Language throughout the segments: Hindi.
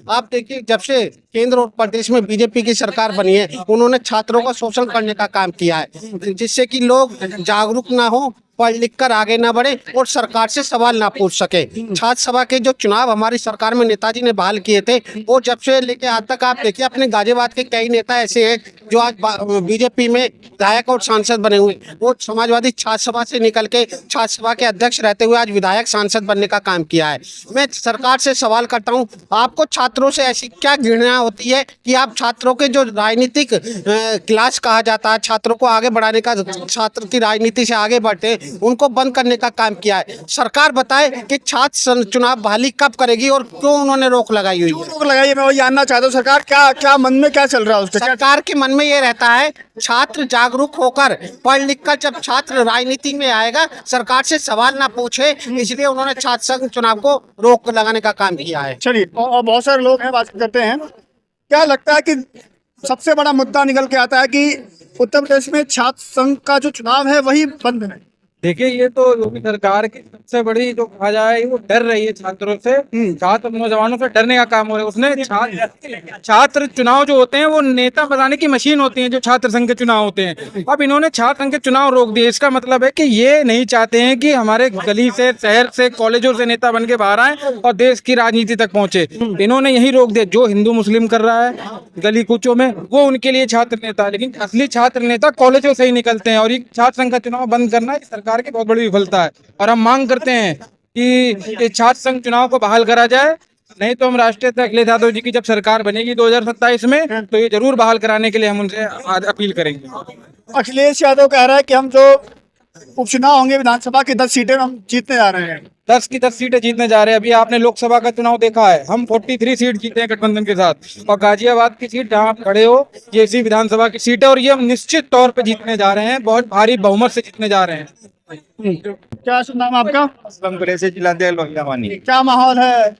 आप देखिए, जब से केंद्र और प्रदेश में बीजेपी की सरकार बनी है, उन्होंने छात्रों का शोषण करने का काम किया है, जिससे कि लोग जागरूक ना हो, पढ़ लिख कर आगे ना बढ़े और सरकार से सवाल ना पूछ सके। छात्र सभा के जो चुनाव हमारी सरकार में नेताजी ने बहाल किए थे, वो जब से लेके आज तक आप देखिए, अपने गाजियाबाद के कई नेता ऐसे हैं जो आज बीजेपी में विधायक और सांसद बने हुए। वो समाजवादी छात्र सभा से निकल के छात्र सभा के अध्यक्ष रहते हुए आज विधायक सांसद बनने का काम किया है। मैं सरकार से सवाल करता हूँ, आपको छात्रों से ऐसी क्या घृणा होती है कि आप छात्रों के जो राजनीतिक क्लास कहा जाता है, छात्रों को आगे बढ़ाने का, छात्र की राजनीति से आगे बढ़ते, उनको बंद करने का काम किया है। सरकार बताए कि छात्र चुनाव बहाली कब करेगी और क्यों उन्होंने रोक लगाई हुई है? रोक लगाई है, मैं वही जानना चाहता हूँ। सरकार क्या क्या मन में क्या चल रहा है उसका? सरकार के मन में ये रहता है, छात्र जागरूक होकर पढ़ लिख कर जब छात्र राजनीति में आएगा, सरकार से सवाल ना पूछे, इसलिए उन्होंने छात्र संघ चुनाव को रोक लगाने का काम किया है। चलिए, और बहुत सारे लोग हैं, बात करते हैं। क्या लगता है कि सबसे बड़ा मुद्दा निकल के आता है कि उत्तर प्रदेश में छात्र संघ का जो चुनाव है वही बंद है? देखिए, ये तो योगी सरकार की सबसे बड़ी जो कहा जाए, वो डर रही है छात्रों से, छात्र नौजवानों से डरने का काम हो रहा है उसने। छात्र चुनाव जो होते हैं वो नेता बनाने की मशीन होती है, जो छात्र संघ के चुनाव होते हैं। अब इन्होंने छात्र संघ के चुनाव रोक दिए। इसका मतलब है कि ये नहीं चाहते हैं कि हमारे गली से, शहर से, कॉलेजों से नेता बन के बाहर आए और देश की राजनीति तक पहुंचे। इन्होंने यही रोक दिया। जो हिंदू मुस्लिम कर रहा है गली कूचों में, वो उनके लिए छात्र नेता, लेकिन असली छात्र नेता कॉलेजों से ही निकलते हैं। और ये छात्र संघ का चुनाव बंद करना सरकार की बहुत बड़ी विफलता है। और हम मांग करते हैं कि छात्र संघ चुनाव को बहाल करा जाए, नहीं तो हम राष्ट्रीय अध्यक्ष अखिलेश यादव जी की जब सरकार बनेगी 2027 में, तो ये जरूर बहाल कराने के लिए हम उनसे अपील करेंगे। अखिलेश यादव कह रहा है कि हम जो उपचुनाव होंगे विधानसभा की 10 सीटें हम जीतने जा रहे हैं। 10 की 10 सीटें जीतने जा रहे हैं। अभी आपने लोकसभा का चुनाव देखा है, हम 43 सीट जीते हैं गठबंधन के साथ। और गाजियाबाद की सीट जहाँ आप खड़े हो, ये इसी विधानसभा की सीट है और ये हम निश्चित तौर पे जीतने जा रहे हैं, बहुत भारी बहुमत से जीतने जा रहे हैं। क्या शुभ नाम आपका? क्या माहौल है?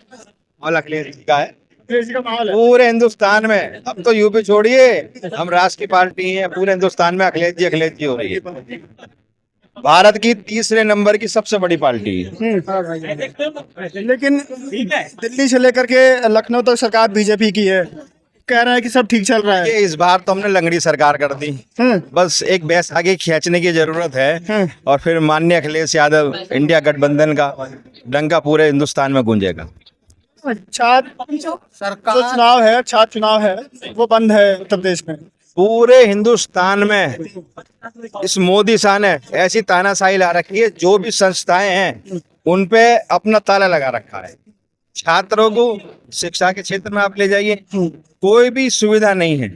और अखिलेश जी का है अखिलेश जी का माहौल है पूरे हिंदुस्तान में। अब तो यूपी छोड़िए, हम राष्ट्र की पार्टी हैं, पूरे हिंदुस्तान में अखिलेश जी हो रही है। भारत की तीसरे नंबर की सबसे बड़ी पार्टी है। लेकिन दिल्ली से लेकर के लखनऊ तक सरकार बीजेपी की है, कह रहा है कि सब ठीक चल रहा है। ये इस बार तो हमने लंगड़ी सरकार कर दी, बस एक बैस आगे खींचने की जरूरत है और फिर माननीय अखिलेश यादव इंडिया गठबंधन का डंका पूरे हिंदुस्तान में गूंजेगा। छात्र जो चुनाव है, छात्र चुनाव है, वो बंद है उत्तर प्रदेश में। पूरे हिंदुस्तान में इस मोदी शाह ने ऐसी तानाशाही ला रखी है, जो भी संस्थाएं हैं उन पे अपना ताला लगा रखा है। छात्रों को शिक्षा के क्षेत्र में आप ले जाइए, कोई भी सुविधा नहीं है।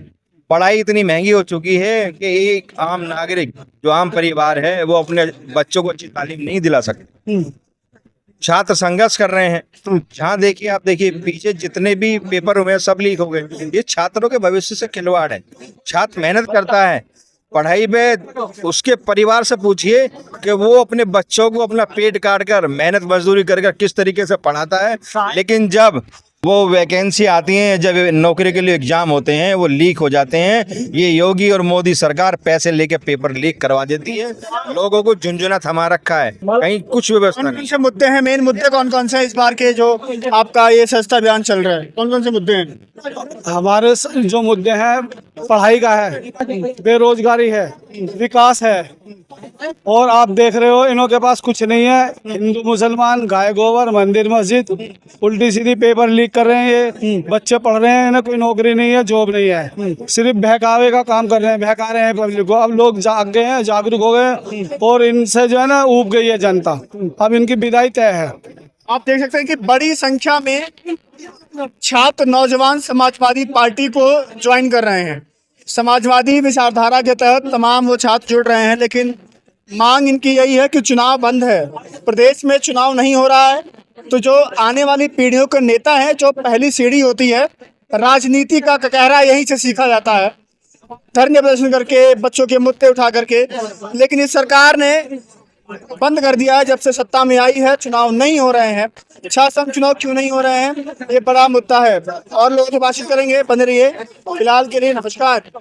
पढ़ाई इतनी महंगी हो चुकी है कि एक आम नागरिक, जो आम परिवार है, वो अपने बच्चों को अच्छी तालीम नहीं दिला सकते। छात्र संघर्ष कर रहे हैं। जहाँ देखिए, आप देखिए पीछे जितने भी पेपर हुए सब लीक हो गए। ये छात्रों के भविष्य से खिलवाड़ है। छात्र मेहनत करता है पढ़ाई में, उसके परिवार से पूछिए कि वो अपने बच्चों को अपना पेट काट कर, मेहनत मजदूरी कर किस तरीके से पढ़ाता है। लेकिन जब वो वैकेंसी आती है, जब नौकरी के लिए एग्जाम होते हैं, वो लीक हो जाते हैं। ये योगी और मोदी सरकार पैसे लेके पेपर लीक करवा देती है, लोगों को झुंझुना थमा रखा है, कहीं कुछ व्यवस्था नहीं। से मुद्दे हैं, मेन मुद्दे कौन कौन से हैं इस बार के जो आपका ये सस्ता अभियान चल रहा है? कौन कौन से मुद्दे हैं? हमारे जो मुद्दे हैं, पढ़ाई का है, बेरोजगारी है, विकास है। और आप देख रहे हो, इन्हों के पास कुछ नहीं है। हिंदू मुसलमान, गाय गोबर, मंदिर मस्जिद, उल्टी सीधी पेपर लीक कर रहे हैं। ये बच्चे पढ़ रहे हैं, इन्हें कोई नौकरी नहीं है, जॉब नहीं है, सिर्फ बहकावे का काम कर रहे हैं, बहका रहे हैं पब्लिक को। अब लोग जाग गए हैं, जागरूक हो गए और इनसे जो है ना ऊब गई है जनता। अब इनकी विदाई तय है। आप देख सकते हैं कि बड़ी संख्या में छात्र नौजवान समाजवादी पार्टी को ज्वाइन कर रहे हैं। समाजवादी विचारधारा के तहत तमाम वो छात्र जुड़ रहे हैं, लेकिन मांग इनकी यही है कि चुनाव बंद है। प्रदेश में चुनाव नहीं हो रहा है, तो जो आने वाली पीढ़ियों के नेता हैं, जो पहली सीढ़ी होती है राजनीति का ककहरा, यहीं से सीखा जाता है, धरने प्रदर्शन करके, बच्चों के मुद्दे उठा करके। लेकिन इस सरकार ने बंद कर दिया है जब से सत्ता में आई है। चुनाव नहीं हो रहे हैं। छात्र संघ चुनाव क्यों नहीं हो रहे हैं, ये बड़ा मुद्दा है। और लोग से बातचीत करेंगे, बने रहिए। फिलहाल के लिए नमस्कार।